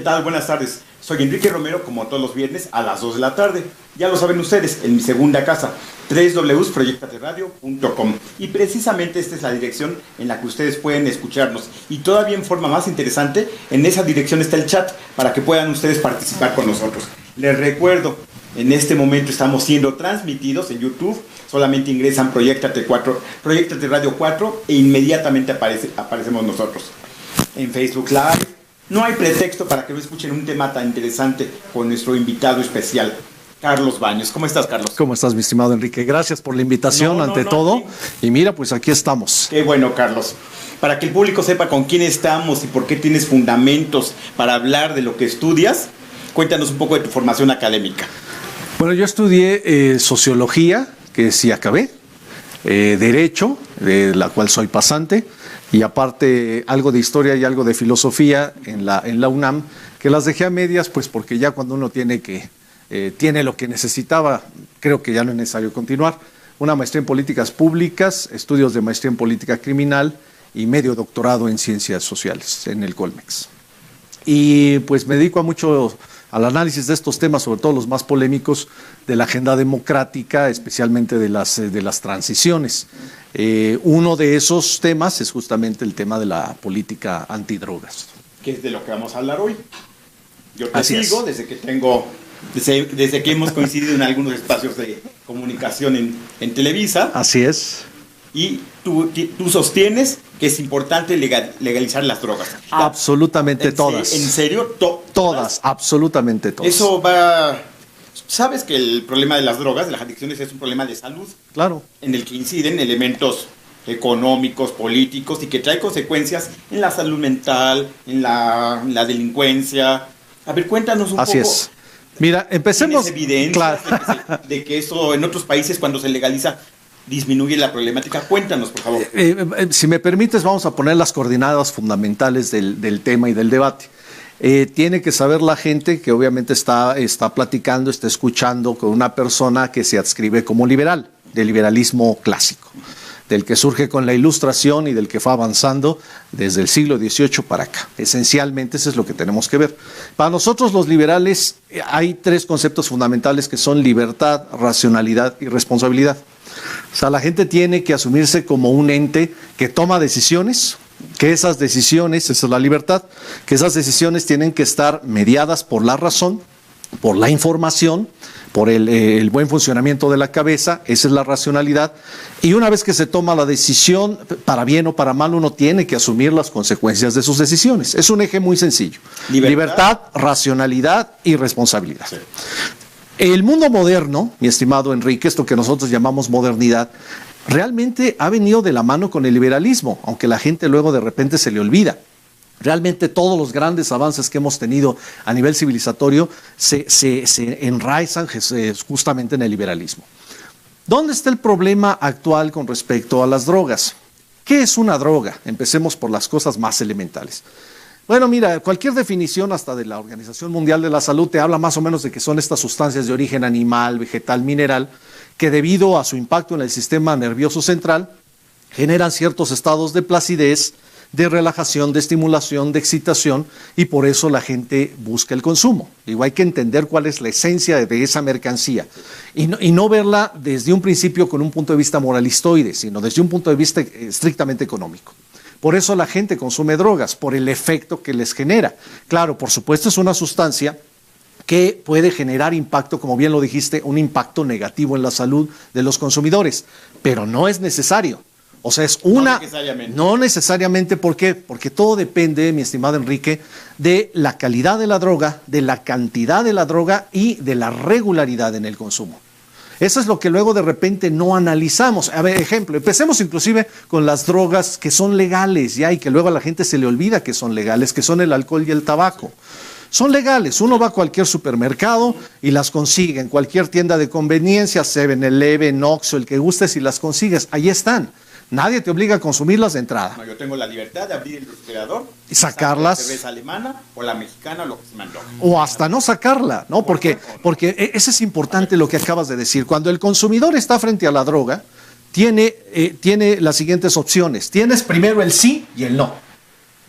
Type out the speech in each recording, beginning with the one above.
tal? Buenas tardes. Soy Enrique Romero, como todos los viernes a las 2 de la tarde. Ya lo saben ustedes, en mi segunda casa, www.proyectateradio.com. Y precisamente esta es la dirección en la que ustedes pueden escucharnos. Y todavía en forma más interesante, en esa dirección está el chat para que puedan ustedes participar con nosotros. Les recuerdo, en este momento estamos siendo transmitidos en YouTube. Solamente ingresan Proyectate Radio 4 e inmediatamente aparecemos nosotros. En Facebook Live. No hay pretexto para que no escuchen un tema tan interesante con nuestro invitado especial, Carlos Baños. ¿Cómo estás, Carlos? ¿Cómo estás, mi estimado Enrique? Gracias por la invitación ante todo. Sí. Y mira, pues aquí estamos. Qué bueno, Carlos. Para que el público sepa con quién estamos y por qué tienes fundamentos para hablar de lo que estudias, cuéntanos un poco de tu formación académica. Bueno, yo estudié Sociología, que sí acabé, Derecho, de la cual soy pasante, y aparte algo de Historia y algo de Filosofía en la UNAM, que las dejé a medias, pues porque ya cuando uno tiene lo que necesitaba, creo que ya no es necesario continuar. Una maestría en Políticas Públicas, estudios de maestría en Política Criminal y medio doctorado en Ciencias Sociales en el Colmex. Y pues me dedico mucho al análisis de estos temas, sobre todo los más polémicos de la agenda democrática, especialmente de las transiciones. Uno de esos temas es justamente el tema de la política antidrogas. Que es de lo que vamos a hablar hoy. Yo te sigo desde que hemos coincidido en algunos espacios de comunicación en Televisa. Así es. Y tú sostienes que es importante legalizar las drogas. Absolutamente todas. ¿En serio? Todas, absolutamente todas. Eso va... ¿Sabes que el problema de las drogas, de las adicciones, es un problema de salud? Claro. En el que inciden elementos económicos, políticos, y que trae consecuencias en la salud mental, en la delincuencia. A ver, cuéntanos un poco. Así es. Mira, empecemos... ¿Tienes evidencias de que eso en otros países, cuando se legaliza, disminuye la problemática? Cuéntanos, por favor. Si me permites, vamos a poner las coordenadas fundamentales del tema y del debate. Tiene que saber la gente que obviamente está platicando, está escuchando con una persona que se adscribe como liberal, del liberalismo clásico, del que surge con la Ilustración y del que fue avanzando desde el siglo XVIII para acá. Esencialmente eso es lo que tenemos que ver. Para nosotros los liberales hay tres conceptos fundamentales que son libertad, racionalidad y responsabilidad. O sea, la gente tiene que asumirse como un ente que toma decisiones, que esas decisiones, esa es la libertad, que esas decisiones tienen que estar mediadas por la razón, por la información, por el buen funcionamiento de la cabeza, esa es la racionalidad. Y una vez que se toma la decisión, para bien o para mal, uno tiene que asumir las consecuencias de sus decisiones. Es un eje muy sencillo. Libertad, racionalidad y responsabilidad. Sí. El mundo moderno, mi estimado Enrique, esto que nosotros llamamos modernidad, realmente ha venido de la mano con el liberalismo, aunque la gente luego de repente se le olvida. Realmente todos los grandes avances que hemos tenido a nivel civilizatorio se enraizan justamente en el liberalismo. ¿Dónde está el problema actual con respecto a las drogas? ¿Qué es una droga? Empecemos por las cosas más elementales. Bueno, mira, cualquier definición hasta de la Organización Mundial de la Salud te habla más o menos de que son estas sustancias de origen animal, vegetal, mineral, que debido a su impacto en el sistema nervioso central generan ciertos estados de placidez, de relajación, de estimulación, de excitación, y por eso la gente busca el consumo. Digo, hay que entender cuál es la esencia de esa mercancía y no verla desde un principio con un punto de vista moralistoide, sino desde un punto de vista estrictamente económico. Por eso la gente consume drogas, por el efecto que les genera. Claro, por supuesto es una sustancia que puede generar impacto, como bien lo dijiste, un impacto negativo en la salud de los consumidores, pero no es necesario. O sea, es una... No necesariamente. ¿Por qué? Porque todo depende, mi estimado Enrique, de la calidad de la droga, de la cantidad de la droga y de la regularidad en el consumo. Eso es lo que luego de repente no analizamos. A ver, ejemplo, empecemos inclusive con las drogas que son legales, ya, y que luego a la gente se le olvida que son legales, que son el alcohol y el tabaco. Son legales, uno va a cualquier supermercado y las consigue, en cualquier tienda de conveniencia, 7-Eleven, Oxxo, el que gustes y las consigues, ahí están. Nadie te obliga a consumirlas de entrada. No, yo tengo la libertad de abrir el refrigerador y sacarlas. La cerveza alemana o la mexicana, lo que se me antoje. O hasta no sacarla, ¿no? Porque eso es importante lo que acabas de decir. Cuando el consumidor está frente a la droga, tiene las siguientes opciones. Tienes primero el sí y el no,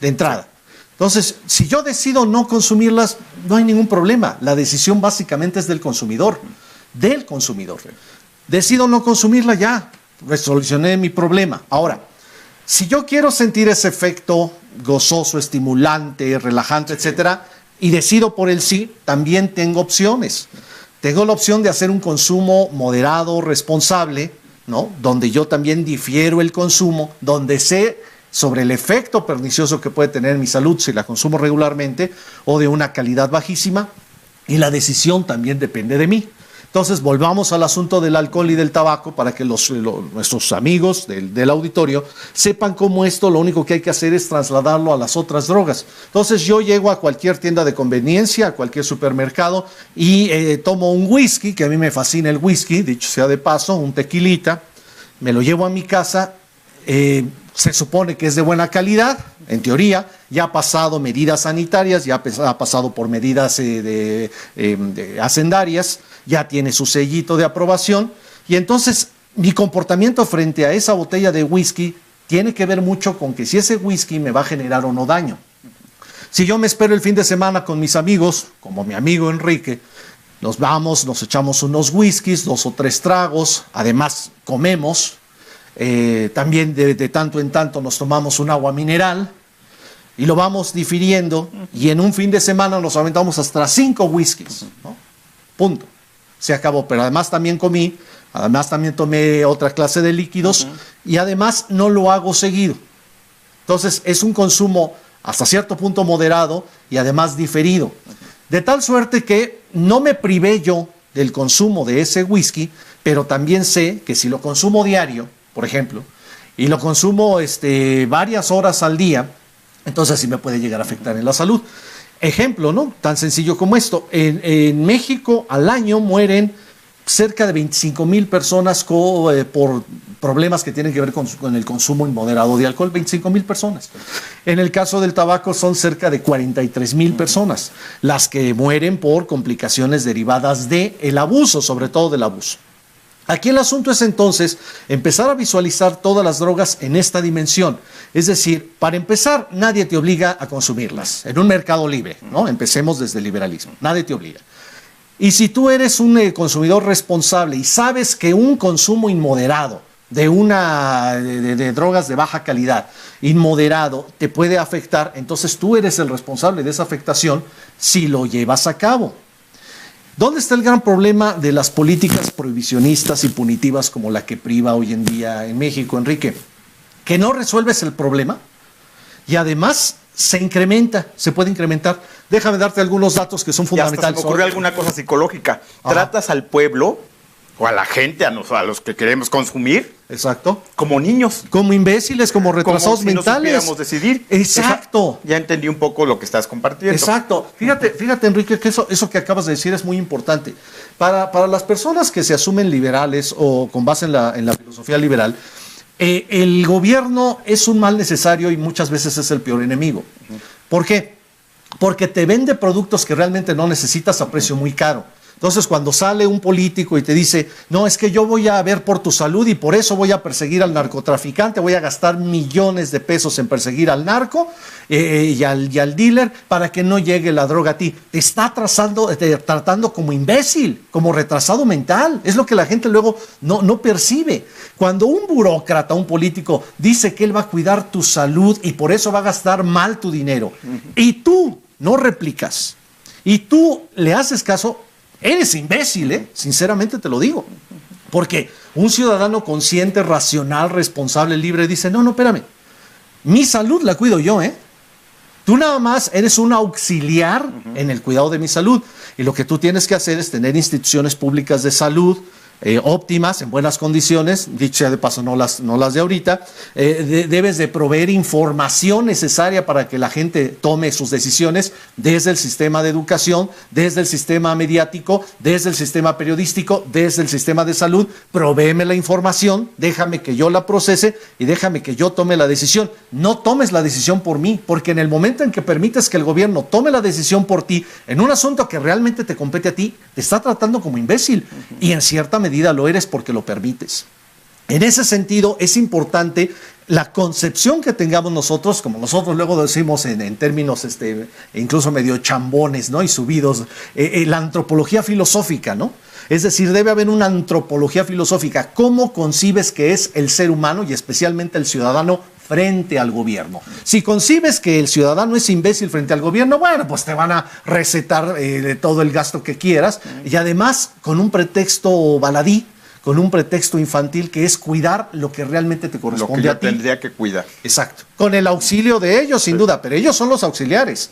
de entrada. Entonces, si yo decido no consumirlas, no hay ningún problema. La decisión básicamente es del consumidor. Decido no consumirla, ya resolucioné mi problema. Ahora, si yo quiero sentir ese efecto gozoso, estimulante, relajante, etcétera, y decido por el sí, también tengo opciones. Tengo la opción de hacer un consumo moderado, responsable, ¿no? Donde yo también difiero el consumo, donde sé sobre el efecto pernicioso que puede tener en mi salud si la consumo regularmente, o de una calidad bajísima, y la decisión también depende de mí. Entonces, volvamos al asunto del alcohol y del tabaco para que nuestros amigos del auditorio sepan cómo esto lo único que hay que hacer es trasladarlo a las otras drogas. Entonces, yo llego a cualquier tienda de conveniencia, a cualquier supermercado y tomo un whisky, que a mí me fascina el whisky, dicho sea de paso, un tequilita, me lo llevo a mi casa, se supone que es de buena calidad, en teoría, ya ha pasado medidas sanitarias, ya ha pasado por medidas hacendarias, ya tiene su sellito de aprobación, y entonces mi comportamiento frente a esa botella de whisky tiene que ver mucho con que si ese whisky me va a generar o no daño. Si yo me espero el fin de semana con mis amigos, como mi amigo Enrique, nos vamos, nos echamos unos whiskies, 2 o 3 tragos, además comemos, también de tanto en tanto nos tomamos un agua mineral y lo vamos difiriendo, y en un fin de semana nos aventamos hasta 5 whiskies, ¿no? Punto. Se acabó, pero además también comí, además también tomé otra clase de líquidos, y además no lo hago seguido. Entonces es un consumo hasta cierto punto moderado y además diferido. De tal suerte que no me privé yo del consumo de ese whisky, pero también sé que si lo consumo diario, por ejemplo, y lo consumo varias horas al día, entonces sí me puede llegar a afectar en la salud. Ejemplo, ¿no? Tan sencillo como esto. En México al año mueren cerca de 25,000 personas por problemas que tienen que ver con el consumo inmoderado de alcohol. 25,000 personas. En el caso del tabaco son cerca de 43,000 personas las que mueren por complicaciones derivadas del abuso, sobre todo del abuso. Aquí el asunto es entonces empezar a visualizar todas las drogas en esta dimensión. Es decir, para empezar, nadie te obliga a consumirlas en un mercado libre, ¿no? Empecemos desde el liberalismo, nadie te obliga. Y si tú eres un consumidor responsable y sabes que un consumo inmoderado de drogas de baja calidad, inmoderado, te puede afectar, entonces tú eres el responsable de esa afectación si lo llevas a cabo. ¿Dónde está el gran problema de las políticas prohibicionistas y punitivas como la que priva hoy en día en México, Enrique? Que no resuelves el problema y además se puede incrementar. Déjame darte algunos datos que son fundamentales. Se me ocurrió alguna cosa psicológica. Ajá. Tratas al pueblo o a la gente, a los que queremos consumir. Exacto. Como niños. Como imbéciles, como retrasados como si mentales. No supiéramos decidir. Exacto. Ya entendí un poco lo que estás compartiendo. Exacto. Fíjate, Enrique, que eso que acabas de decir es muy importante. Para las personas que se asumen liberales o con base en la filosofía liberal, el gobierno es un mal necesario y muchas veces es el peor enemigo. ¿Por qué? Porque te vende productos que realmente no necesitas a precio muy caro. Entonces, cuando sale un político y te dice, no, es que yo voy a ver por tu salud y por eso voy a perseguir al narcotraficante, voy a gastar millones de pesos en perseguir al narco y al dealer para que no llegue la droga a ti. Te está tratando como imbécil, como retrasado mental. Es lo que la gente luego no percibe. Cuando un burócrata, un político, dice que él va a cuidar tu salud y por eso va a gastar mal tu dinero, y tú no replicas, y tú le haces caso, eres imbécil, sinceramente te lo digo. Porque un ciudadano consciente, racional, responsable, libre, dice, no, espérame, mi salud la cuido yo, Tú nada más eres un auxiliar en el cuidado de mi salud. Y lo que tú tienes que hacer es tener instituciones públicas de salud óptimas, en buenas condiciones, dicho sea de paso, no las de ahorita. Debes de proveer información necesaria para que la gente tome sus decisiones desde el sistema de educación, desde el sistema mediático, desde el sistema periodístico, desde el sistema de salud. Provéeme la información, déjame que yo la procese y déjame que yo tome la decisión. No tomes la decisión por mí, porque en el momento en que permites que el gobierno tome la decisión por ti en un asunto que realmente te compete a ti, te está tratando como imbécil y en cierta medida lo eres porque lo permites. En ese sentido, es importante la concepción que tengamos nosotros, como nosotros luego decimos en términos incluso medio chambones, ¿no? Y subidos, la antropología filosófica, ¿no? Es decir, debe haber una antropología filosófica. ¿Cómo concibes que es el ser humano y especialmente el ciudadano frente al gobierno? Si concibes que el ciudadano es imbécil frente al gobierno, bueno, pues te van a recetar todo el gasto que quieras y además con un pretexto baladí, con un pretexto infantil que es cuidar lo que realmente te corresponde a ti. Lo que yo tendría que cuidar. Exacto. Con el auxilio de ellos, sin duda, pero ellos son los auxiliares.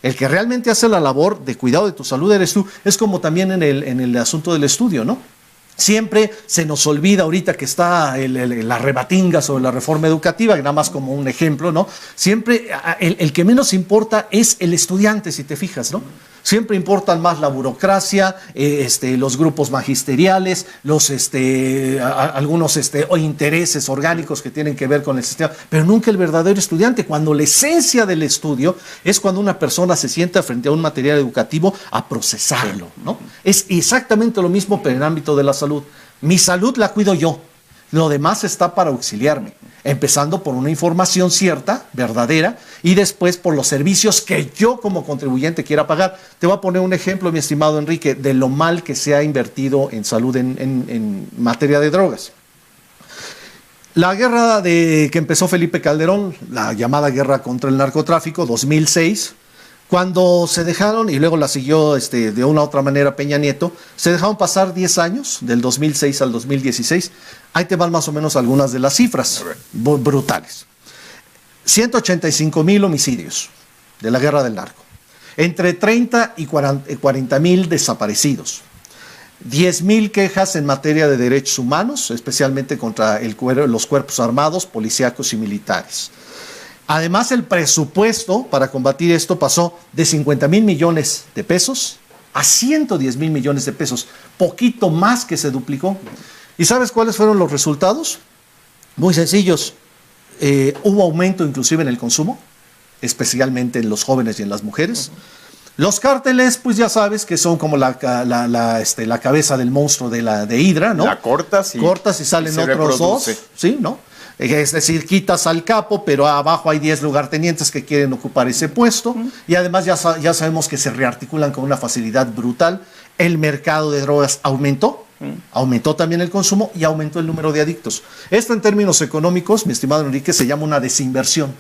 El que realmente hace la labor de cuidado de tu salud eres tú. Es como también en el asunto del estudio, ¿no? Siempre se nos olvida ahorita que está la rebatinga sobre la reforma educativa, nada más como un ejemplo, ¿no? Siempre el que menos importa es el estudiante, si te fijas, ¿no? Siempre importan más la burocracia, los grupos magisteriales, algunos intereses orgánicos que tienen que ver con el sistema, pero nunca el verdadero estudiante, cuando la esencia del estudio es cuando una persona se sienta frente a un material educativo a procesarlo, ¿no? Es exactamente lo mismo, pero en el ámbito de la salud. Mi salud la cuido yo, lo demás está para auxiliarme. Empezando por una información cierta, verdadera, y después por los servicios que yo como contribuyente quiera pagar. Te voy a poner un ejemplo, mi estimado Enrique, de lo mal que se ha invertido en salud en materia de drogas. La guerra que empezó Felipe Calderón, la llamada guerra contra el narcotráfico, 2006, cuando se dejaron, y luego la siguió de una u otra manera Peña Nieto, se dejaron pasar 10 años, del 2006 al 2016. Ahí te van más o menos algunas de las cifras brutales. 185,000 homicidios de la guerra del narco. Entre 30 y 40,000 desaparecidos. 10,000 quejas en materia de derechos humanos, especialmente contra los cuerpos armados, policíacos y militares. Además, el presupuesto para combatir esto pasó de 50,000 millones de pesos a 110,000 millones de pesos, poquito más que se duplicó. ¿Y sabes cuáles fueron los resultados? Muy sencillos. Hubo aumento inclusive en el consumo, especialmente en los jóvenes y en las mujeres. Los cárteles, pues ya sabes que son como la cabeza del monstruo de Hidra, ¿no? La cortas y salen otros dos, ¿sí? ¿No? Es decir, quitas al capo, pero abajo hay 10 lugartenientes que quieren ocupar ese puesto y además ya sabemos que se rearticulan con una facilidad brutal. El mercado de drogas aumentó también el consumo y aumentó el número de adictos. Esto en términos económicos, mi estimado Enrique, se llama una desinversión.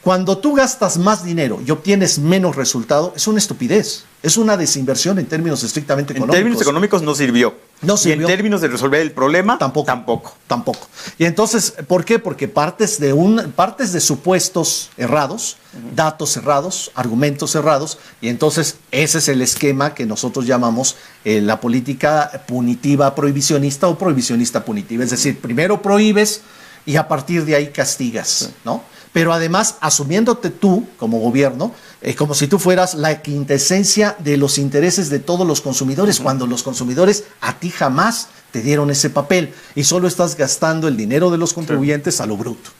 Cuando tú gastas más dinero y obtienes menos resultado, es una estupidez. Es una desinversión en términos estrictamente económicos. En términos económicos no sirvió. No sirvió. Y en términos de resolver el problema, tampoco. Y entonces, ¿por qué? Porque partes de supuestos errados, datos errados, argumentos errados, y entonces ese es el esquema que nosotros llamamos la política punitiva prohibicionista o prohibicionista punitiva. Es decir, primero prohíbes y a partir de ahí castigas, ¿no? Pero además asumiéndote tú como gobierno, como si tú fueras la quintesencia de los intereses de todos los consumidores, cuando los consumidores a ti jamás te dieron ese papel y solo estás gastando el dinero de los contribuyentes a lo bruto.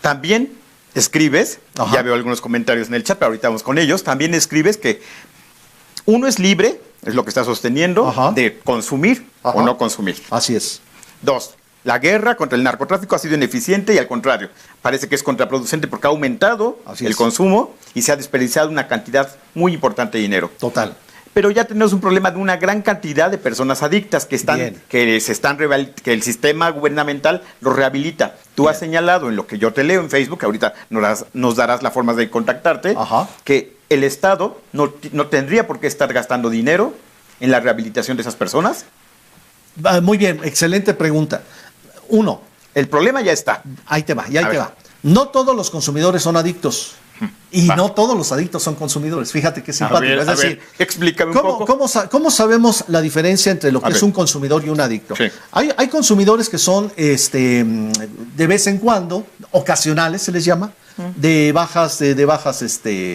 También escribes, ya veo algunos comentarios en el chat, pero ahorita vamos con ellos, también escribes que uno es libre, es lo que está sosteniendo, de consumir o no consumir. Así es. 2. La guerra contra el narcotráfico ha sido ineficiente y al contrario, parece que es contraproducente porque ha aumentado el consumo y se ha desperdiciado una cantidad muy importante de dinero. Total. Pero ya tenemos un problema de una gran cantidad de personas adictas que el sistema gubernamental los rehabilita. Tú has señalado en lo que yo te leo en Facebook, que ahorita nos darás la forma de contactarte, que el Estado no tendría por qué estar gastando dinero en la rehabilitación de esas personas. Muy bien, excelente pregunta. 1. El problema ya está. Ahí te va. No todos los consumidores son adictos. Y no todos los adictos son consumidores. Fíjate qué simpático. Es decir, explícame un poco. ¿Cómo sabemos la diferencia entre lo que es un consumidor y un adicto? Sí. Hay consumidores que son de vez en cuando, ocasionales se les llama, de bajas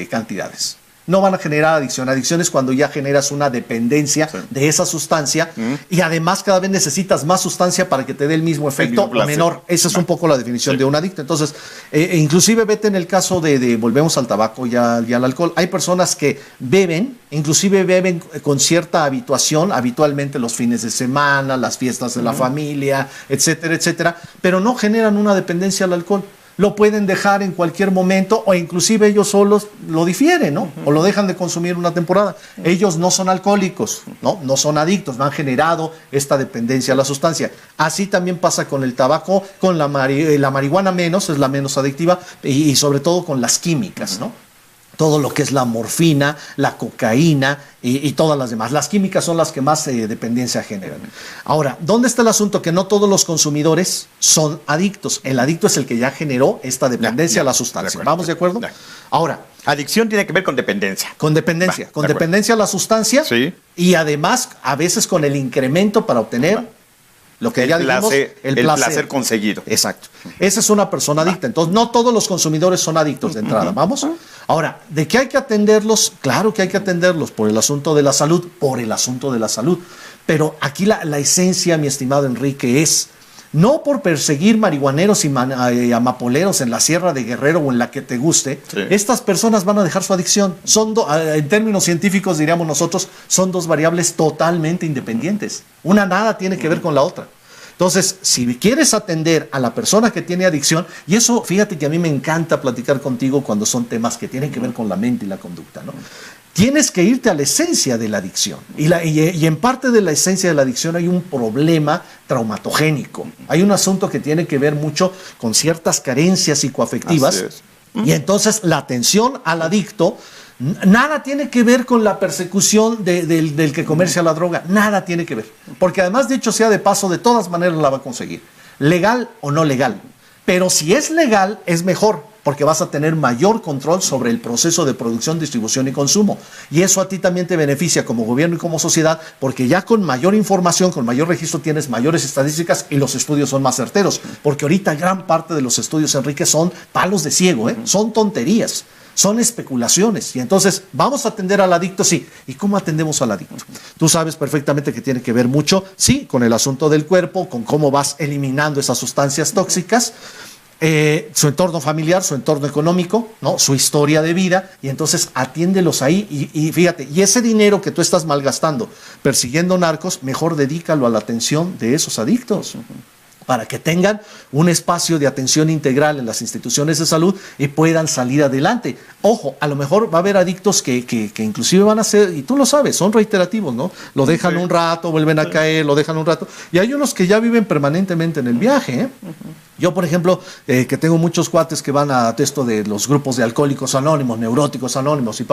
cantidades. no van a generar adicción. Adicción es cuando ya generas una dependencia de esa sustancia y además cada vez necesitas más sustancia para que te dé el mismo efecto o menor. Esa es un poco la definición de un adicto. Entonces, inclusive vete en el caso de volvemos al tabaco y al alcohol. Hay personas que beben, inclusive beben con cierta habituación, habitualmente los fines de semana, las fiestas de la familia, etcétera, etcétera, pero no generan una dependencia al alcohol. Lo pueden dejar en cualquier momento o inclusive ellos solos lo difieren, ¿no? O lo dejan de consumir una temporada. Ellos no son alcohólicos, no son adictos, no han generado esta dependencia a la sustancia. Así también pasa con el tabaco, con la marihuana menos, es la menos adictiva y sobre todo con las químicas, ¿no? Todo lo que es la morfina, la cocaína y todas las demás. Las químicas son las que más dependencia generan. Ahora, ¿dónde está el asunto? Que no todos los consumidores son adictos. El adicto es el que ya generó esta dependencia a la sustancia. ¿Vamos de acuerdo? Ahora, adicción tiene que ver con dependencia. Con dependencia. Con dependencia a la sustancia y además a veces con el incremento para obtener lo que ya dijimos, el placer conseguido. Exacto. Esa es una persona adicta. Entonces, no todos los consumidores son adictos de entrada. ¿Vamos? Ahora, ¿de qué hay que atenderlos? Claro que hay que atenderlos por el asunto de la salud, Pero aquí la esencia, mi estimado Enrique, es no por perseguir marihuaneros y amapoleros en la Sierra de Guerrero o en la que te guste, estas personas van a dejar su adicción. En términos científicos, diríamos nosotros, son dos variables totalmente independientes. Una nada tiene que ver con la otra. Entonces, si quieres atender a la persona que tiene adicción, y eso, fíjate que a mí me encanta platicar contigo cuando son temas que tienen que ver con la mente y la conducta, ¿no? Tienes que irte a la esencia de la adicción. Y en parte de la esencia de la adicción hay un problema traumatogénico. Hay un asunto que tiene que ver mucho con ciertas carencias psicoafectivas. Y entonces la atención al adicto nada tiene que ver con la persecución del que comercia la droga. Nada tiene que ver. Porque además, dicho sea de paso, de todas maneras la va a conseguir. Legal o no legal. Pero si es legal, es mejor, porque vas a tener mayor control sobre el proceso de producción, distribución y consumo. Y eso a ti también te beneficia como gobierno y como sociedad, porque ya con mayor información, con mayor registro, tienes mayores estadísticas y los estudios son más certeros. Porque ahorita gran parte de los estudios, Enrique, son palos de ciego, son tonterías. Son especulaciones. Y entonces, ¿vamos a atender al adicto? Sí. ¿Y cómo atendemos al adicto? Tú sabes perfectamente que tiene que ver mucho, sí, con el asunto del cuerpo, con cómo vas eliminando esas sustancias tóxicas, su entorno familiar, su entorno económico, ¿no? Su historia de vida, y entonces atiéndelos ahí. Y fíjate, y ese dinero que tú estás malgastando persiguiendo narcos, mejor dedícalo a la atención de esos adictos. Para que tengan un espacio de atención integral en las instituciones de salud y puedan salir adelante. Ojo, a lo mejor va a haber adictos que inclusive van a ser, y tú lo sabes, son reiterativos, ¿no? Lo dejan un rato, vuelven a caer, lo dejan un rato. Y hay unos que ya viven permanentemente en el viaje, ¿eh? Yo, por ejemplo, que tengo muchos cuates que van a esto de los grupos de alcohólicos anónimos, neuróticos anónimos y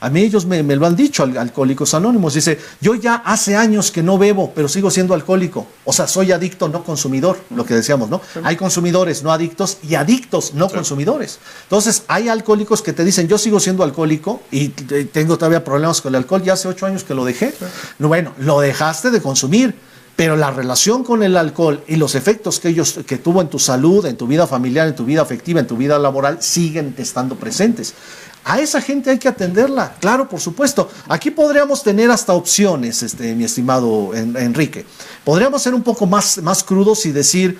a mí ellos me lo han dicho, alcohólicos anónimos. Dice, yo ya hace años que no bebo, pero sigo siendo alcohólico. O sea, soy adicto, no consumidor, lo que decíamos, ¿no? Sí. Hay consumidores no adictos y adictos no consumidores. Entonces, hay alcohólicos que te dicen, yo sigo siendo alcohólico y tengo todavía problemas con el alcohol, ya hace 8 años que lo dejé. Bueno, lo dejaste de consumir. Pero la relación con el alcohol y los efectos que tuvo en tu salud, en tu vida familiar, en tu vida afectiva, en tu vida laboral, siguen estando presentes. A esa gente hay que atenderla, claro, por supuesto. Aquí podríamos tener hasta opciones, mi estimado Enrique. Podríamos ser un poco más crudos y decir,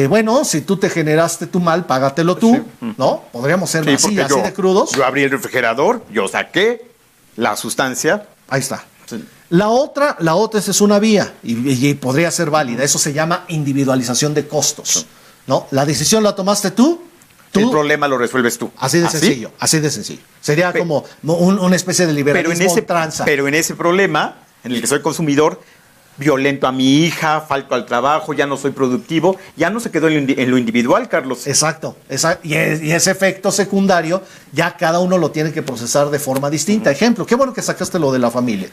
bueno, si tú te generaste tu mal, págatelo tú, sí. ¿No? Podríamos ser así de crudos. Yo abrí el refrigerador, yo saqué la sustancia. Ahí está. Sí. La otra esa es una vía y podría ser válida. Eso se llama individualización de costos, ¿no? La decisión la tomaste tú. El problema lo resuelves tú. Así de sencillo, así de sencillo. Sería como una especie de liberalismo tranza. Pero en ese problema, en el que soy consumidor, violento a mi hija, falto al trabajo, ya no soy productivo, ya no se quedó en lo individual, Carlos. Exacto. Y ese efecto secundario, ya cada uno lo tiene que procesar de forma distinta. Ejemplo, qué bueno que sacaste lo de la familia.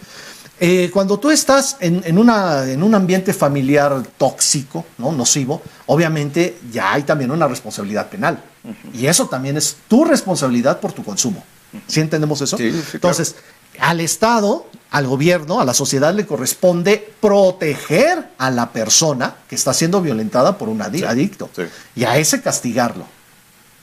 Cuando tú estás en un ambiente familiar tóxico, ¿no? Nocivo, obviamente ya hay también una responsabilidad penal. Y eso también es tu responsabilidad por tu consumo. ¿Sí entendemos eso? Sí, entonces, claro. Al Estado, al gobierno, a la sociedad le corresponde proteger a la persona que está siendo violentada por un adicto. Sí. Y a ese castigarlo.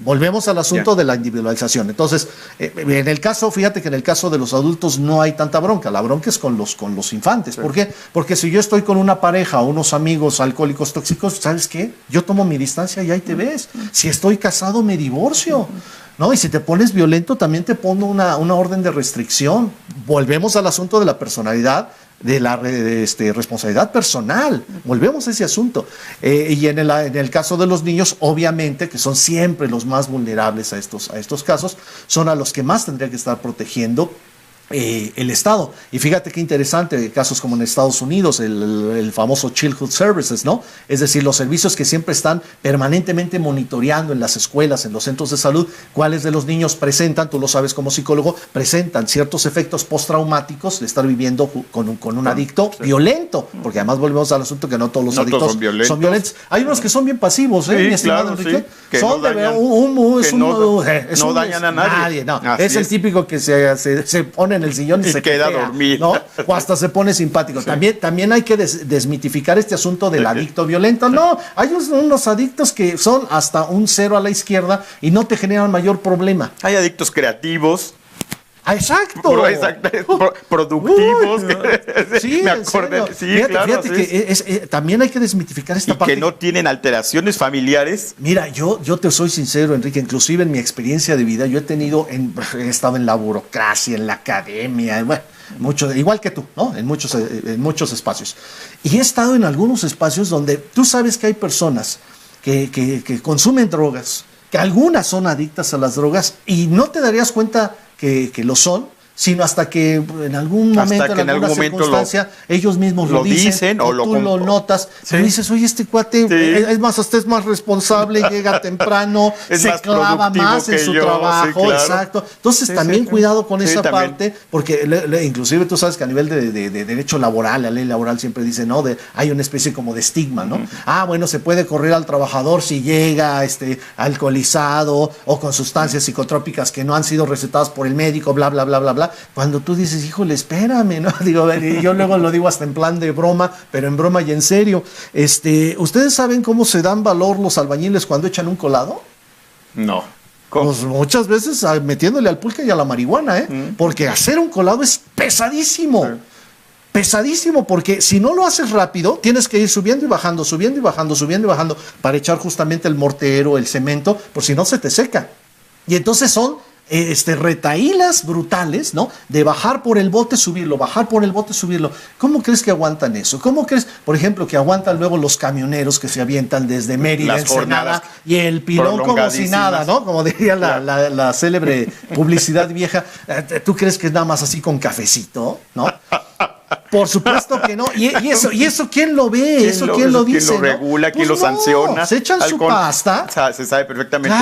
Volvemos al asunto de la individualización. Entonces, en el caso, fíjate que en el caso de los adultos no hay tanta bronca. La bronca es con los infantes. ¿Por qué? Porque si yo estoy con una pareja o unos amigos alcohólicos tóxicos, ¿sabes qué? Yo tomo mi distancia y ahí te ves. Si estoy casado, me divorcio. ¿No? Y si te pones violento, también te pongo una orden de restricción. Volvemos al asunto de la personalidad, de la responsabilidad personal. Volvemos a ese asunto. Y en el caso de los niños, obviamente, que son siempre los más vulnerables a estos casos, son a los que más tendría que estar protegiendo el Estado. Y fíjate qué interesante, casos como en Estados Unidos, el famoso Childhood Services, ¿no? Es decir, los servicios que siempre están permanentemente monitoreando en las escuelas, en los centros de salud, cuáles de los niños presentan, tú lo sabes como psicólogo, presentan ciertos efectos postraumáticos de estar viviendo con un adicto violento, porque además volvemos al asunto que no todos los adictos son violentos. Hay unos que son bien pasivos, mi estimado Enrique. Que son no dañan a nadie. No, es el típico que se pone en el sillón y se queda dormido, ¿no? O hasta se pone simpático. También hay que desmitificar este asunto del adicto violento. No, hay unos adictos que son hasta un 0 a la izquierda y no te generan mayor problema. Hay adictos creativos. Exacto. Productivos. Sí, me acordé. Sí, fíjate que también hay que desmitificar esta parte. Que no tienen alteraciones familiares. Mira, yo te soy sincero, Enrique, inclusive en mi experiencia de vida, yo he estado en la burocracia, en la academia, bueno, igual que tú, ¿no? En muchos espacios. Y he estado en algunos espacios donde tú sabes que hay personas que consumen drogas, que algunas son adictas a las drogas y no te darías cuenta que lo son, sino hasta que en algún momento, en alguna circunstancia, ellos mismos lo dicen o tú lo notas, pero dices, oye, este cuate, es más, hasta es más responsable, llega temprano, se clava más en su trabajo, exacto. Entonces también cuidado con esa parte, porque inclusive tú sabes que a nivel de derecho laboral, la ley laboral siempre dice, ¿no? Hay una especie como de estigma, ¿no? Bueno, se puede correr al trabajador si llega alcoholizado o con sustancias psicotrópicas que no han sido recetadas por el médico, bla, bla, bla, bla, bla. Cuando tú dices, híjole, espérame, ¿no? Digo, yo luego lo digo hasta en plan de broma, pero en broma y en serio. ¿Ustedes saben cómo se dan valor los albañiles cuando echan un colado? No. Pues muchas veces metiéndole al pulque y a la marihuana, porque hacer un colado es pesadísimo. Pesadísimo, porque si no lo haces rápido, tienes que ir subiendo y bajando, subiendo y bajando, subiendo y bajando, para echar justamente el mortero, el cemento, por si no se te seca. Y entonces son retaílas brutales, ¿no? De bajar por el bote, subirlo, bajar por el bote, subirlo. ¿Cómo crees que aguantan eso? ¿Cómo crees, por ejemplo, que aguantan luego los camioneros que se avientan desde Mérida, Ensenada, y el pilón como si nada, ¿no? Como diría la célebre publicidad vieja. ¿Tú crees que es nada más así con cafecito, no? Por supuesto que no. ¿Y eso quién lo ve? ¿Quién lo dice? ¿Quién lo regula? ¿Quién lo sanciona? Se echan su pasta. Se sabe perfectamente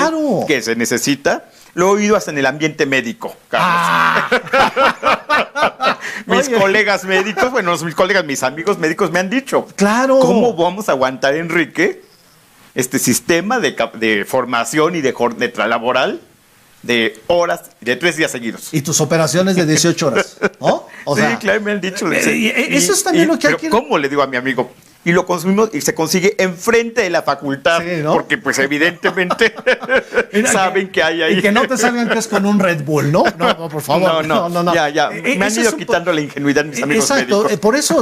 que se necesita. Lo he oído hasta en el ambiente médico, Carlos. Mis colegas médicos, mis amigos médicos me han dicho. Claro. ¿Cómo vamos a aguantar, Enrique, este sistema de formación y de jornada laboral de horas, de 3 días seguidos? Y tus operaciones de 18 horas, ¿no? Sí, claro, me han dicho. Eso es también lo que hay que... ¿Cómo le digo a mi amigo? Y lo consumimos y se consigue enfrente de la facultad, ¿no? Porque pues evidentemente saben que hay ahí. Y que no te salgan que es con un Red Bull, ¿no? No, por favor. No. Ya. Me han ido quitando la ingenuidad mis amigos médicos. Exacto,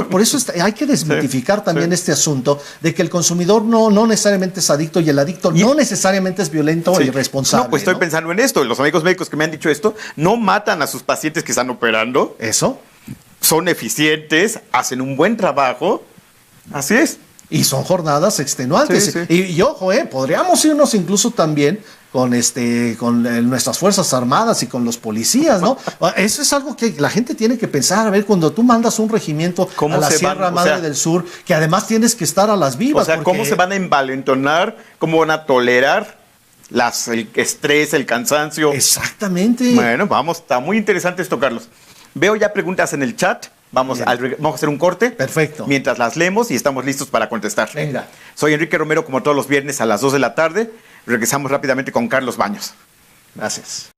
por eso hay que desmitificar también este asunto de que el consumidor no necesariamente es adicto y el adicto no necesariamente es violento o irresponsable. No, pues estoy pensando en esto. Los amigos médicos que me han dicho esto no matan a sus pacientes que están operando. Eso. Son eficientes, hacen un buen trabajo. Así es. Y son jornadas extenuantes. Y ojo, podríamos irnos incluso también con nuestras Fuerzas Armadas y con los policías, ¿no? Eso es algo que la gente tiene que pensar. A ver, cuando tú mandas un regimiento a la Sierra Madre del Sur, que además tienes que estar a las vivas. O sea, ¿cómo se van a envalentonar? ¿Cómo van a tolerar el estrés, el cansancio? Exactamente. Bueno, está muy interesante esto, Carlos. Veo ya preguntas en el chat. Vamos a hacer un corte. Perfecto. Mientras las leemos y estamos listos para contestar. Venga. Soy Enrique Romero, como todos los viernes a las 2 de la tarde. Regresamos rápidamente con Carlos Baños. Gracias.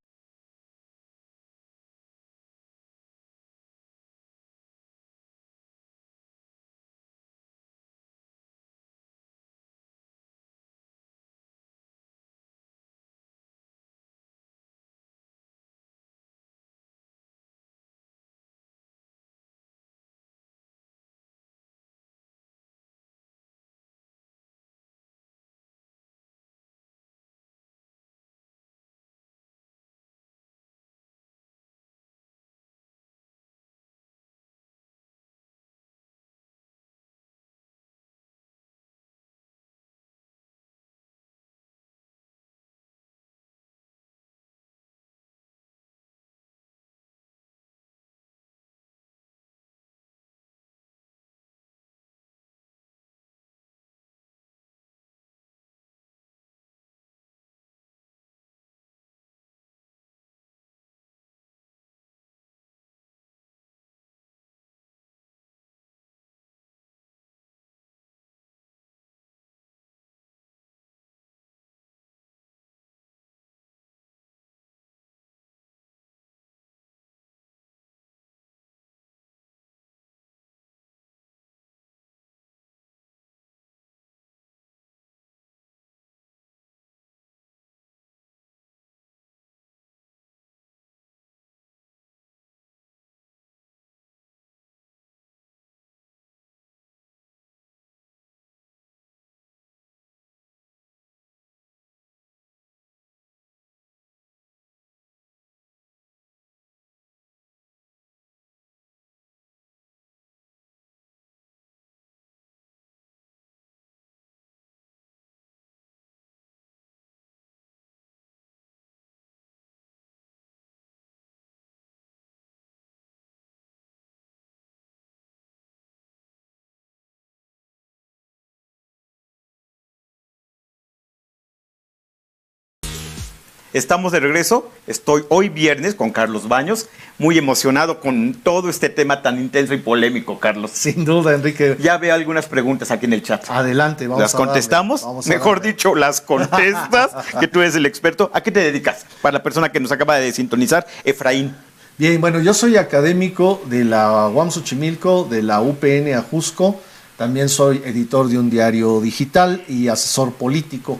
Estamos de regreso. Estoy hoy viernes con Carlos Baños, muy emocionado con todo este tema tan intenso y polémico, Carlos. Sin duda, Enrique. Ya veo algunas preguntas aquí en el chat. Adelante, vamos ¿Las a darle. contestamos? Vamos a Mejor darle. dicho, las contestas, que tú eres el experto. ¿A qué te dedicas? Para la persona que nos acaba de sintonizar, Efraín. Bien, bueno, yo soy académico de la UAM Xochimilco, de la UPN Ajusco. También soy editor de un diario digital y asesor político.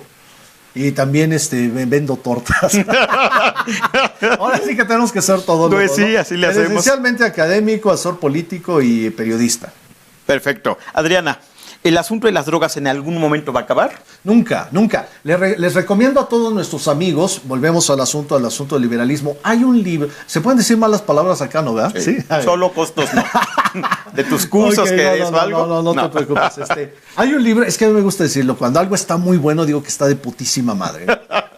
Y también vendo tortas. Ahora sí que tenemos que ser todo. Pues sí, así le hacemos. Esencialmente académico, asesor político y periodista. Perfecto. Adriana, ¿el asunto de las drogas en algún momento va a acabar? Nunca, nunca. Les recomiendo a todos nuestros amigos, volvemos al asunto del liberalismo. Hay un libro, ¿se pueden decir malas palabras acá, no, verdad? Sí. Solo costos no. De tus cursos Okay, que no, des o algo. No te preocupes. Hay un libro, es que a mí me gusta decirlo, cuando algo está muy bueno, digo que está de putísima madre.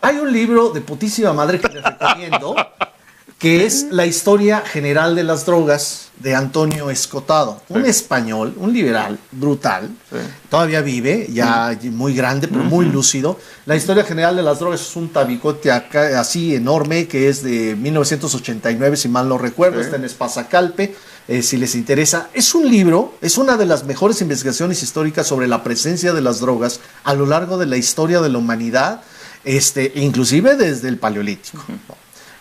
Hay un libro de putísima madre que les recomiendo, que es La historia general de las drogas, de Antonio Escotado, un español, un liberal brutal, todavía vive, ya muy grande, pero muy lúcido. La historia general de las drogas es un tabicote acá, así enorme, que es de 1989, si mal no recuerdo, está en Espasacalpe, si les interesa. Es un libro, es una de las mejores investigaciones históricas sobre la presencia de las drogas a lo largo de la historia de la humanidad, inclusive desde el Paleolítico.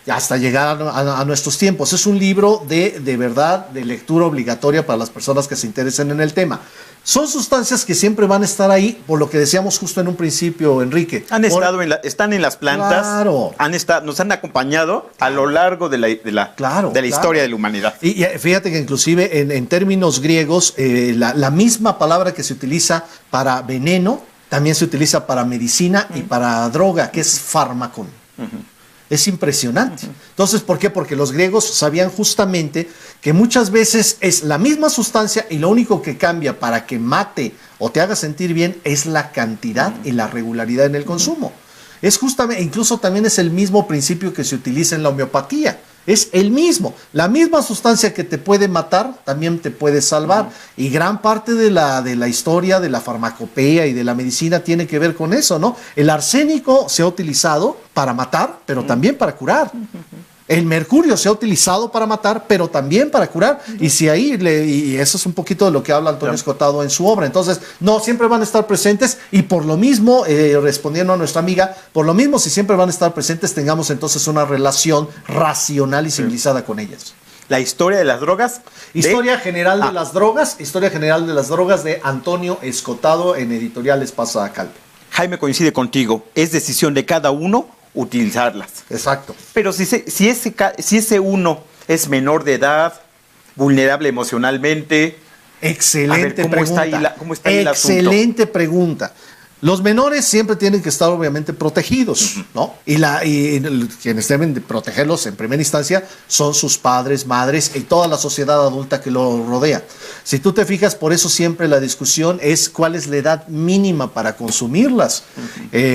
Hasta llegar a nuestros tiempos. Es un libro de verdad, de lectura obligatoria para las personas que se interesen en el tema. Son sustancias que siempre van a estar ahí, por lo que decíamos justo en un principio, Enrique. Están en las plantas, claro. Nos han acompañado a lo largo de la historia de la humanidad. Y fíjate que inclusive en términos griegos, la misma palabra que se utiliza para veneno, también se utiliza para medicina y para droga, que es fármacon. Es impresionante. Entonces, ¿por qué? Porque los griegos sabían justamente que muchas veces es la misma sustancia y lo único que cambia para que mate o te haga sentir bien es la cantidad y la regularidad en el consumo. Es justamente, incluso también es el mismo principio que se utiliza en la homeopatía. Es el mismo. La misma sustancia que te puede matar también te puede salvar. Y gran parte de la historia de la farmacopea y de la medicina tiene que ver con eso, ¿no? El arsénico se ha utilizado para matar, pero también para curar. El mercurio se ha utilizado para matar, pero también para curar. Y y eso es un poquito de lo que habla Antonio Escotado en su obra. Entonces, no, siempre van a estar presentes y por lo mismo, respondiendo a nuestra amiga, por lo mismo, si siempre van a estar presentes, tengamos entonces una relación racional y civilizada con ellas. La historia de las drogas. Historia general de las drogas de Antonio Escotado en Editoriales Espasacalpe. Jaime coincide contigo, es decisión de cada uno utilizarlas. Exacto. Pero si ese uno es menor de edad, vulnerable emocionalmente. Excelente pregunta. ¿Cómo está ahí el asunto? Excelente pregunta. Los menores siempre tienen que estar obviamente protegidos, ¿no? Y quienes deben de protegerlos en primera instancia son sus padres, madres y toda la sociedad adulta que lo rodea. Si tú te fijas, por eso siempre la discusión es cuál es la edad mínima para consumirlas.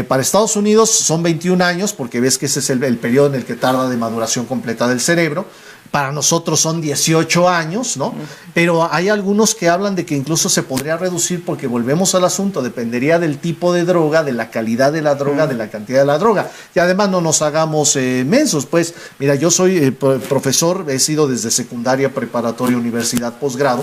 Para Estados Unidos son 21 años, porque ves que ese es el periodo en el que tarda de maduración completa del cerebro. Para nosotros son 18 años, ¿no? Pero hay algunos que hablan de que incluso se podría reducir porque volvemos al asunto, dependería del tipo de droga, de la calidad de la droga, de la cantidad de la droga. Y además no nos hagamos mensos, pues, mira, yo soy profesor, he sido desde secundaria, preparatoria, universidad, posgrado,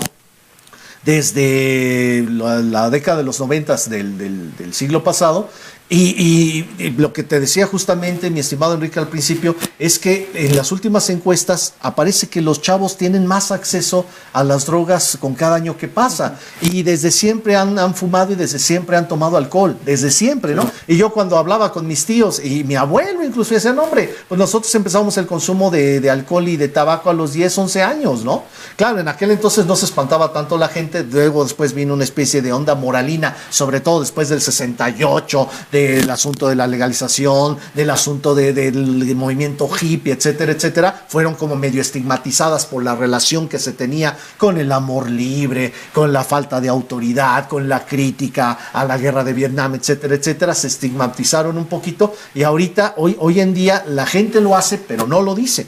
desde la década de los 90 del siglo pasado. Y lo que te decía justamente, mi estimado Enrique, al principio, es que en las últimas encuestas aparece que los chavos tienen más acceso a las drogas con cada año que pasa. Y desde siempre han fumado y desde siempre han tomado alcohol. Desde siempre, ¿no? Y yo cuando hablaba con mis tíos y mi abuelo incluso decía, no, hombre, pues nosotros empezamos el consumo de alcohol y de tabaco a los 10, 11 años, ¿no? Claro, en aquel entonces no se espantaba tanto la gente. Luego después vino una especie de onda moralina, sobre todo después del 68, del asunto de la legalización, del asunto del movimiento hippie, etcétera, etcétera, fueron como medio estigmatizadas por la relación que se tenía con el amor libre, con la falta de autoridad, con la crítica a la guerra de Vietnam, etcétera, etcétera, se estigmatizaron un poquito y ahorita, hoy en día, la gente lo hace, pero no lo dice.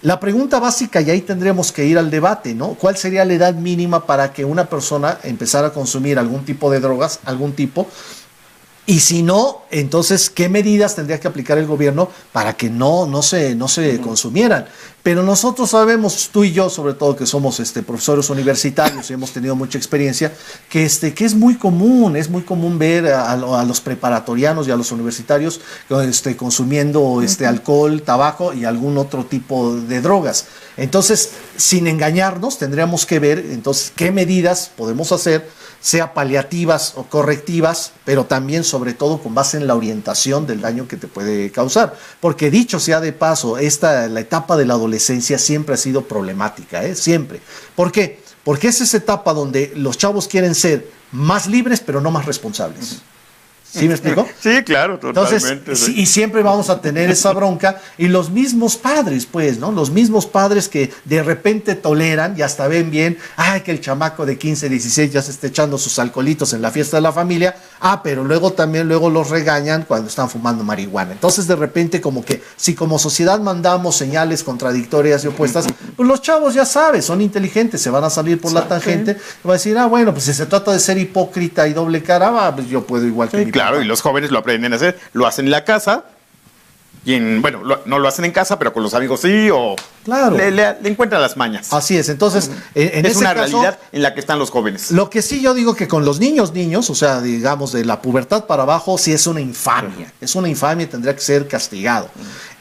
La pregunta básica, y ahí tendríamos que ir al debate, ¿no? ¿Cuál sería la edad mínima para que una persona empezara a consumir algún tipo de drogas, algún tipo? Y si no, entonces, ¿qué medidas tendría que aplicar el gobierno para que no se consumieran? Pero nosotros sabemos, tú y yo sobre todo, que somos profesores universitarios y hemos tenido mucha experiencia, que es muy común ver a los preparatorianos y a los universitarios consumiendo alcohol, tabaco y algún otro tipo de drogas. Entonces, sin engañarnos, tendríamos que ver entonces qué medidas podemos hacer, sea paliativas o correctivas, pero también sobre todo con base en la orientación del daño que te puede causar. Porque dicho sea de paso, la etapa de la adolescencia siempre ha sido problemática, siempre. ¿Por qué? Porque es esa etapa donde los chavos quieren ser más libres, pero no más responsables. ¿Sí me explico? Sí, claro, totalmente. Entonces, y siempre vamos a tener esa bronca, y los mismos padres, pues, ¿no? Los mismos padres que de repente toleran y hasta ven bien, que el chamaco de 15, 16 ya se está echando sus alcoholitos en la fiesta de la familia, pero luego los regañan cuando están fumando marihuana. Entonces, de repente, como que si como sociedad mandamos señales contradictorias y opuestas, pues los chavos ya sabes, son inteligentes, se van a salir por la tangente, y van a decir, bueno, pues si se trata de ser hipócrita y doble cara, pues yo puedo igual que mi papá. Claro, y los jóvenes lo aprenden a hacer, lo hacen en la casa, y no lo hacen en casa, pero con los amigos sí, o claro, le encuentran las mañas. Así es, entonces, en es ese una caso, realidad en la que están los jóvenes. Lo que sí yo digo que con los niños, o sea, digamos, de la pubertad para abajo, sí es una infamia, y tendría que ser castigado.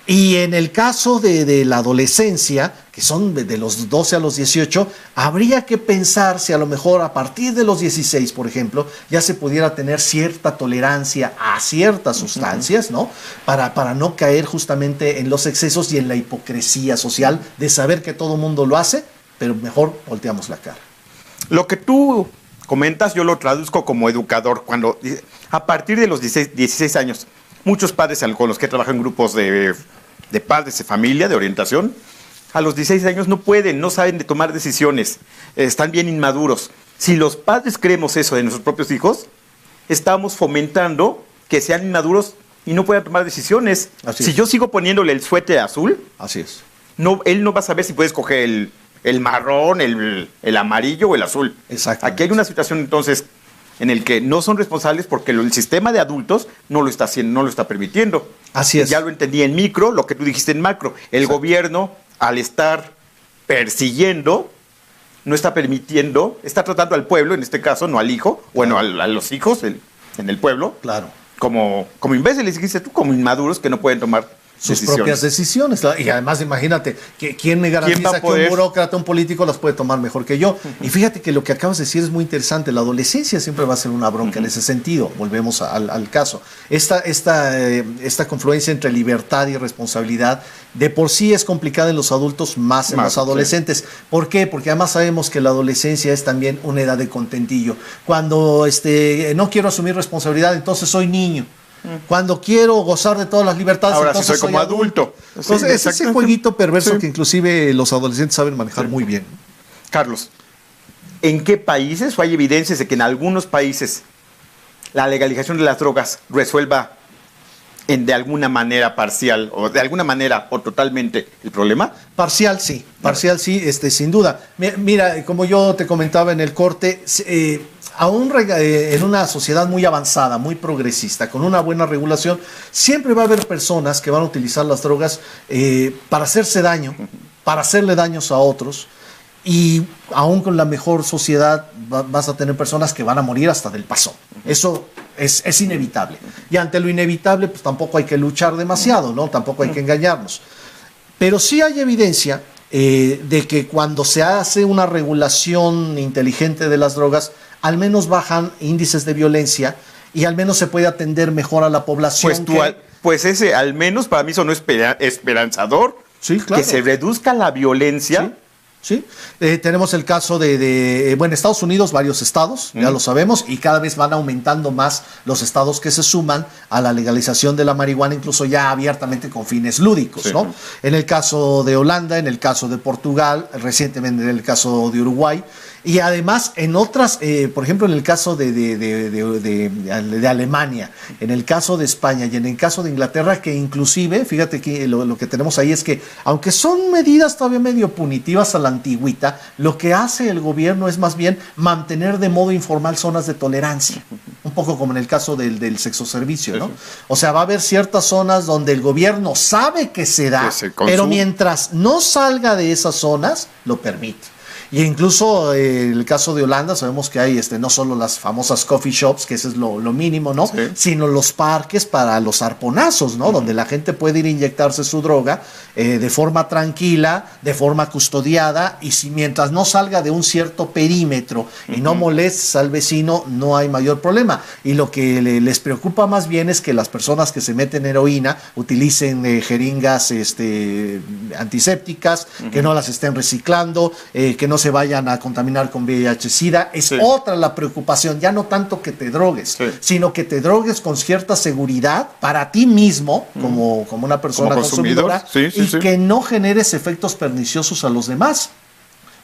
Y en el caso de la adolescencia, que son de los 12 a los 18, habría que pensar si a lo mejor a partir de los 16, por ejemplo, ya se pudiera tener cierta tolerancia a ciertas sustancias, ¿no? Para no caer justamente en los excesos y en la hipocresía social de saber que todo el mundo lo hace, pero mejor volteamos la cara. Lo que tú comentas, yo lo traduzco como educador. Cuando a partir de los 16 años, muchos padres con los que trabajo en grupos de padres de familia, de orientación, a los 16 años no saben de tomar decisiones, están bien inmaduros. Si los padres creemos eso de nuestros propios hijos, estamos fomentando que sean inmaduros y no puedan tomar decisiones. Si yo sigo poniéndole el suéter azul, así es. Él no va a saber si puede escoger el marrón, el amarillo o el azul. Exactamente. Aquí hay una situación entonces en el que no son responsables porque el sistema de adultos no lo está haciendo, no lo está permitiendo. Así es. Ya lo entendí en micro, lo que tú dijiste en macro. El gobierno, al estar persiguiendo, no está permitiendo, está tratando al pueblo, en este caso, no al hijo, bueno, a los hijos en el pueblo, claro, como imbéciles, dijiste tú, como inmaduros que no pueden tomar sus propias decisiones. Y además, imagínate, ¿quién me garantiza que un burócrata, un político las puede tomar mejor que yo? Y fíjate que lo que acabas de decir es muy interesante. La adolescencia siempre va a ser una bronca en ese sentido. Volvemos al caso. Esta confluencia entre libertad y responsabilidad de por sí es complicada en los adultos, más en los adolescentes. Sí. ¿Por qué? Porque además sabemos que la adolescencia es también una edad de contentillo. Cuando no quiero asumir responsabilidad, entonces soy niño. Cuando quiero gozar de todas las libertades, ahora entonces sí soy como adulto. Entonces, es ese jueguito perverso que inclusive los adolescentes saben manejar muy bien. Carlos, ¿en qué países o hay evidencias de que en algunos países la legalización de las drogas resuelva de alguna manera parcial o de alguna manera o totalmente el problema? Parcial sí, sin duda. Mira, como yo te comentaba en el corte, aún en una sociedad muy avanzada, muy progresista, con una buena regulación, siempre va a haber personas que van a utilizar las drogas para hacerse daño, para hacerle daños a otros, y aún con la mejor sociedad vas a tener personas que van a morir hasta del paso. Eso es inevitable. Y ante lo inevitable, pues tampoco hay que luchar demasiado, ¿no? Tampoco hay que engañarnos. Pero sí hay evidencia de que cuando se hace una regulación inteligente de las drogas, al menos bajan índices de violencia y al menos se puede atender mejor a la población. Pues ese al menos para mí sonó esperanzador. Sí, claro. Que se reduzca la violencia. Sí. Tenemos el caso en Estados Unidos, varios estados, ya lo sabemos, y cada vez van aumentando más los estados que se suman a la legalización de la marihuana, incluso ya abiertamente con fines lúdicos, ¿no? En el caso de Holanda, en el caso de Portugal, recientemente en el caso de Uruguay, y además en otras, por ejemplo, en el caso de Alemania, en el caso de España y en el caso de Inglaterra, que inclusive, fíjate que lo que tenemos ahí es que, aunque son medidas todavía medio punitivas a la antigüita, lo que hace el gobierno es más bien mantener de modo informal zonas de tolerancia, un poco como en el caso del sexoservicio, ¿no? O sea, va a haber ciertas zonas donde el gobierno sabe que se da, pero mientras no salga de esas zonas, lo permite. Y incluso el caso de Holanda, sabemos que hay no solo las famosas coffee shops, que eso es lo mínimo, ¿no? Sí. Sino los parques para los arponazos, ¿no? Donde la gente puede ir a inyectarse su droga de forma tranquila, de forma custodiada, y si mientras no salga de un cierto perímetro y no molestes al vecino, no hay mayor problema. Y lo que les preocupa más bien es que las personas que se meten heroína utilicen jeringas antisépticas, que no las estén reciclando, que no se vayan a contaminar con VIH-Sida. Es otra la preocupación, ya no tanto que te drogues, sino que te drogues con cierta seguridad para ti mismo, como una persona consumidora, y que no generes efectos perniciosos a los demás.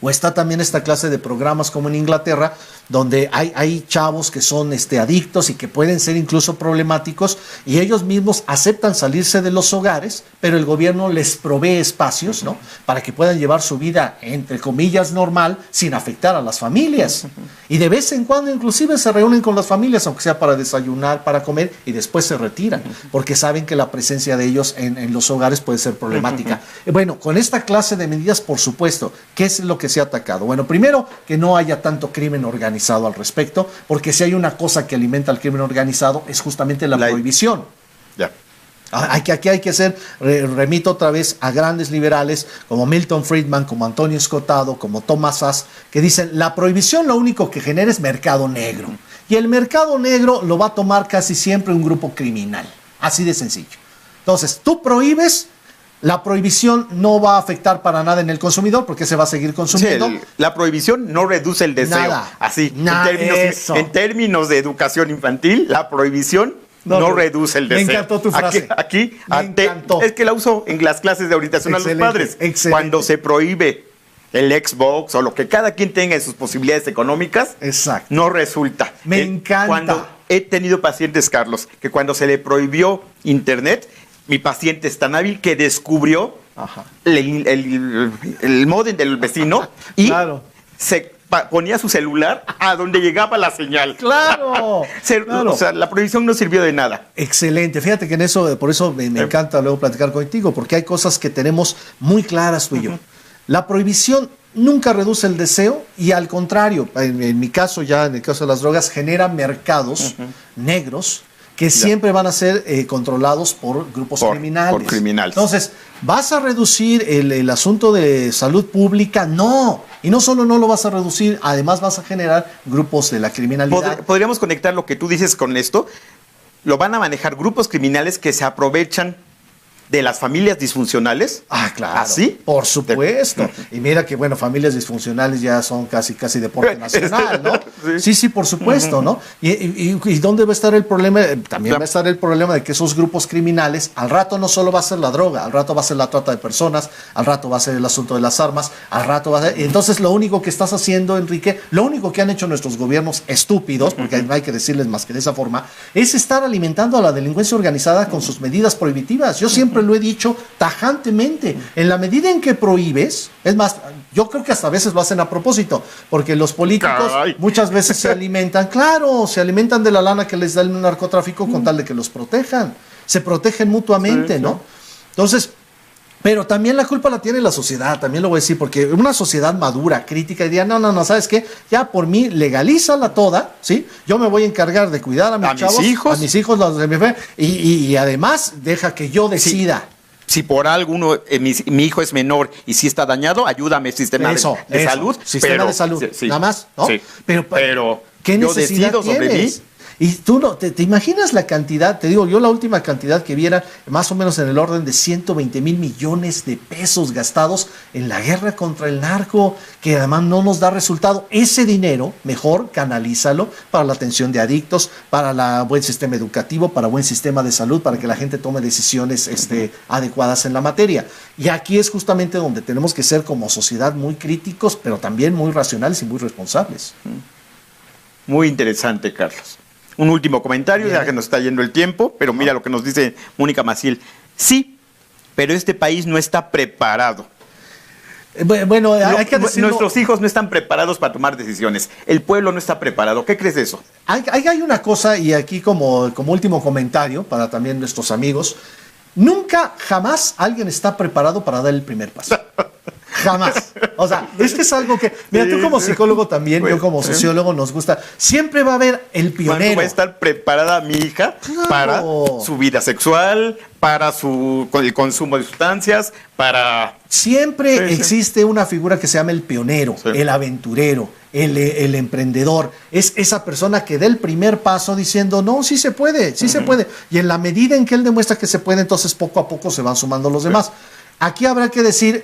O está también esta clase de programas como en Inglaterra, donde hay chavos que son adictos y que pueden ser incluso problemáticos, y ellos mismos aceptan salirse de los hogares, pero el gobierno les provee espacios, ¿no? Para que puedan llevar su vida, entre comillas, normal, sin afectar a las familias. Y de vez en cuando inclusive se reúnen con las familias, aunque sea para desayunar, para comer, y después se retiran, porque saben que la presencia de ellos en los hogares puede ser problemática. Bueno, con esta clase de medidas, por supuesto, ¿qué es lo que se ha atacado? Bueno, primero, que no haya tanto crimen organizado al respecto, porque si hay una cosa que alimenta al crimen organizado es justamente la prohibición. Aquí hay que hacer, remito otra vez a grandes liberales como Milton Friedman, como Antonio Escotado, como Thomas Sass, que dicen, la prohibición lo único que genera es mercado negro, y el mercado negro lo va a tomar casi siempre un grupo criminal, así de sencillo. Entonces, tú prohíbes, la prohibición no va a afectar para nada en el consumidor porque se va a seguir consumiendo. Sí, la prohibición no reduce el deseo. Nada. Así, en términos de educación infantil, la prohibición no reduce el deseo. Me encantó tu frase. Aquí es que la uso en las clases de orientación a los padres. Excelente. Cuando se prohíbe el Xbox o lo que cada quien tenga en sus posibilidades económicas, no resulta. Me encanta. Cuando he tenido pacientes, Carlos, que cuando se le prohibió Internet, mi paciente es tan hábil que descubrió el módem del vecino y se ponía su celular a donde llegaba la señal. ¡Claro! O sea, la prohibición no sirvió de nada. Excelente. Fíjate que en eso, por eso me encanta luego platicar contigo, porque hay cosas que tenemos muy claras tú y yo. La prohibición nunca reduce el deseo y al contrario, en mi caso ya, en el caso de las drogas, genera mercados negros que siempre van a ser controlados por grupos criminales. Por criminales. Entonces, ¿vas a reducir el asunto de salud pública? No. Y no solo no lo vas a reducir, además vas a generar grupos de la criminalidad. Podríamos conectar lo que tú dices con esto. Lo van a manejar grupos criminales que se aprovechan de las familias disfuncionales. Claro. ¿Así? Por supuesto. Y mira que, bueno, familias disfuncionales ya son casi deporte nacional, ¿no? Sí, por supuesto, ¿no? ¿Y dónde va a estar el problema? También va a estar el problema de que esos grupos criminales, al rato no solo va a ser la droga, al rato va a ser la trata de personas, al rato va a ser el asunto de las armas, al rato va a ser... Entonces, lo único que estás haciendo, Enrique, lo único que han hecho nuestros gobiernos estúpidos, porque no hay que decirles más que de esa forma, es estar alimentando a la delincuencia organizada con sus medidas prohibitivas. Yo siempre lo he dicho tajantemente, en la medida en que prohíbes, es más, yo creo que hasta a veces lo hacen a propósito, porque los políticos muchas veces se alimentan de la lana que les da el narcotráfico con tal de que los protejan, se protegen mutuamente, ¿no? Entonces, pero también la culpa la tiene la sociedad, también lo voy a decir, porque una sociedad madura, crítica, diría, no, ¿sabes qué? Ya por mí, legalízala toda, ¿sí? Yo me voy a encargar de cuidar a mis chavos, a mis hijos, y además deja que yo decida. Si por algo mi hijo es menor y si está dañado, ayúdame, sistema de salud. Sistema de salud, nada más, ¿no? Sí, pero ¿qué necesidad decido sobre tienes? Y tú no, te imaginas la cantidad, te digo, yo la última cantidad que viera, más o menos en el orden de 120,000 millones de pesos gastados en la guerra contra el narco, que además no nos da resultado. Ese dinero, mejor canalízalo para la atención de adictos, para el buen sistema educativo, para buen sistema de salud, para que la gente tome decisiones adecuadas en la materia. Y aquí es justamente donde tenemos que ser como sociedad muy críticos, pero también muy racionales y muy responsables. Muy interesante, Carlos. Un último comentario, ya que nos está yendo el tiempo, pero mira lo que nos dice Mónica Maciel. Sí, pero este país no está preparado. Bueno, hay que decirlo. Nuestros hijos no están preparados para tomar decisiones. El pueblo no está preparado. ¿Qué crees de eso? Hay una cosa, y aquí como último comentario para también nuestros amigos, nunca, jamás alguien está preparado para dar el primer paso. Jamás. O sea, es que es algo que, mira, tú como psicólogo también, yo como sociólogo nos gusta, siempre va a haber el pionero. ¿Cuándo va a estar preparada mi hija para su vida sexual, para el consumo de sustancias, para... Siempre existe una figura que se llama el pionero, el aventurero, el emprendedor. Es esa persona que da el primer paso diciendo, no, sí se puede, sí se puede. Y en la medida en que él demuestra que se puede, entonces poco a poco se van sumando los demás. Aquí habrá que decir,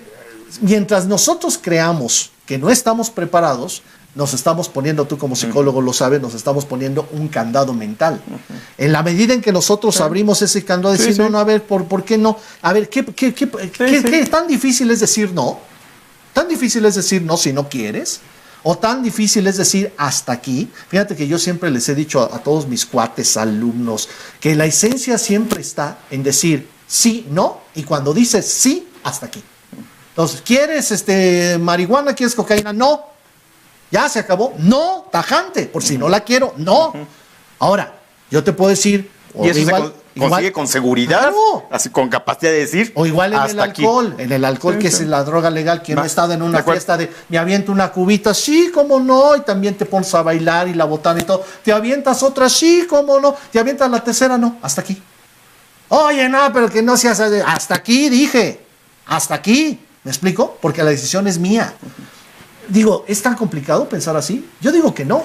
mientras nosotros creamos que no estamos preparados, nos estamos poniendo, tú como psicólogo lo sabes, nos estamos poniendo un candado mental. En la medida en que nosotros abrimos ese candado, decir, no, a ver, ¿por qué no? A ver, ¿qué tan difícil es decir no? ¿Tan difícil es decir no si no quieres? ¿O tan difícil es decir hasta aquí? Fíjate que yo siempre les he dicho a todos mis cuates, alumnos, que la esencia siempre está en decir sí, no, y cuando dices sí, hasta aquí. Entonces, ¿quieres marihuana? ¿Quieres cocaína? No. Ya se acabó. No, tajante. Por si no la quiero, no. Ahora, yo te puedo decir... Y eso se consigue con seguridad, claro, así con capacidad de decir. O igual en el alcohol. Aquí. En el alcohol, que es la droga legal. Quien no ha estado en una fiesta de me aviento una cubita, sí, cómo no. Y también te pones a bailar y la botana y todo. Te avientas otra, sí, cómo no. Te avientas la tercera, no. Hasta aquí. Oye, no, pero que no seas... Hasta aquí, dije. Hasta aquí. ¿Me explico? Porque la decisión es mía. Digo, ¿es tan complicado pensar así? Yo digo que no.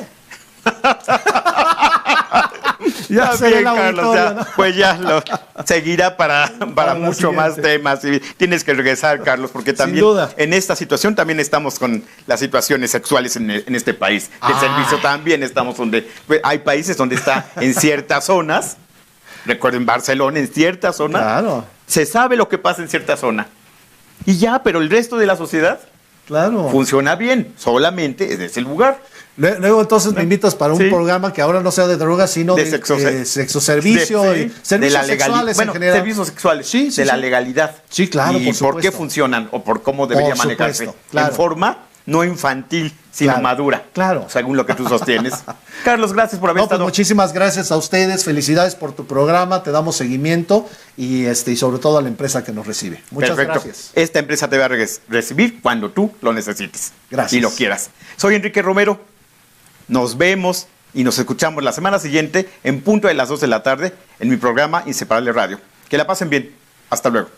Ya bien, Carlos, ya, ¿no? Pues ya lo seguirá para mucho más temas. Y tienes que regresar, Carlos, porque también en esta situación también estamos con las situaciones sexuales en este país. El servicio también estamos donde... Hay países donde está en ciertas zonas, recuerdo en Barcelona, en ciertas zonas, claro, se sabe lo que pasa en cierta zona. Y ya, pero el resto de la sociedad funciona bien, solamente en ese lugar. Luego entonces me invitas para un programa que ahora no sea de drogas, sino de sexoservicio y servicios sexuales en general. Servicios sexuales, de la legalidad. Sí, claro, y por qué funcionan o por cómo debería manejarse. En forma no infantil, sino madura. Claro. Según lo que tú sostienes. Carlos, gracias por haber estado. Pues muchísimas gracias a ustedes. Felicidades por tu programa. Te damos seguimiento y sobre todo a la empresa que nos recibe. Muchas gracias. Esta empresa te va a recibir cuando tú lo necesites. Gracias. Y lo quieras. Soy Enrique Romero. Nos vemos y nos escuchamos la semana siguiente en punto de las 2 de la tarde en mi programa Inseparable Radio. Que la pasen bien. Hasta luego.